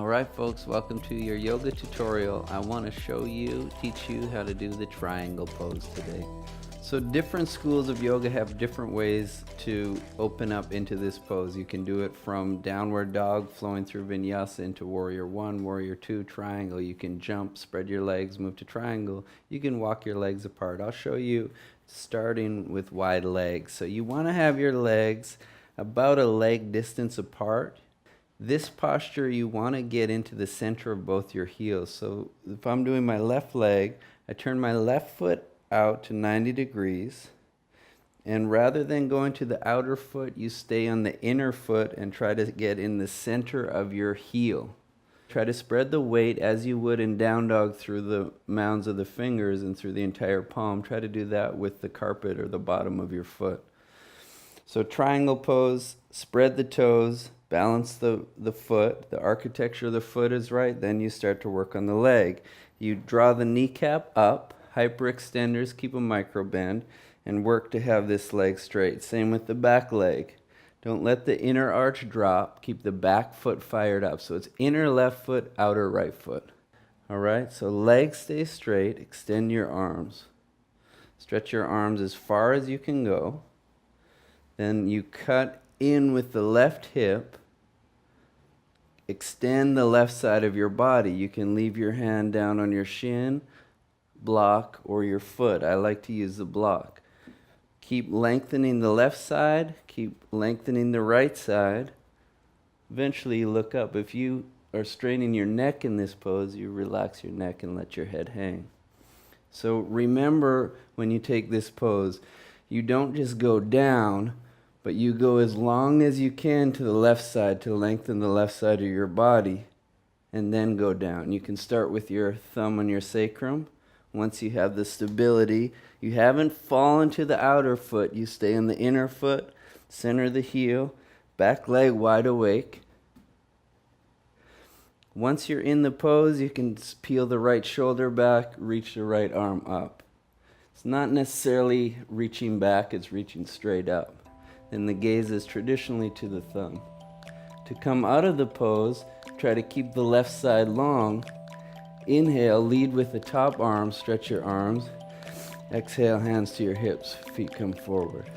Alright folks, welcome to your yoga tutorial. I want to teach you how to do the triangle pose today. So different schools of yoga have different ways to open up into this pose. You can do it from downward dog, flowing through vinyasa into warrior one, warrior two, triangle. You can jump, spread your legs, move to triangle. You can walk your legs apart. I'll show you starting with wide legs. So you want to have your legs about a leg distance apart. This posture, you want to get into the center of both your heels. So if I'm doing my left leg, I turn my left foot out to 90 degrees. And rather than going to the outer foot, you stay on the inner foot and try to get in the center of your heel. Try to spread the weight as you would in down dog through the mounds of the fingers and through the entire palm. Try to do that with the carpet or the bottom of your foot. So triangle pose, spread the toes, balance the foot. The architecture of the foot is right. Then you start to work on the leg. You draw the kneecap up, hyperextenders, keep a micro bend, and work to have this leg straight. Same with the back leg. Don't let the inner arch drop. Keep the back foot fired up. So it's inner left foot, outer right foot. All right, so legs stay straight. Extend your arms. Stretch your arms as far as you can go. Then you cut in with the left hip. Extend the left side of your body. You can leave your hand down on your shin, block, or your foot. I like to use the block. Keep lengthening the left side. Keep lengthening the right side. Eventually you look up. If you are straining your neck in this pose, you relax your neck and let your head hang. So remember, when you take this pose, you don't just go down, but you go as long as you can to the left side to lengthen the left side of your body, and then go down. You can start with your thumb on your sacrum. Once you have the stability, you haven't fallen to the outer foot. You stay on the inner foot, center the heel, back leg wide awake. Once you're in the pose, you can peel the right shoulder back, reach the right arm up. It's not necessarily reaching back, it's reaching straight up. And the gaze is traditionally to the thumb. To come out of the pose, try to keep the left side long. Inhale, lead with the top arm, stretch your arms. Exhale, hands to your hips, feet come forward.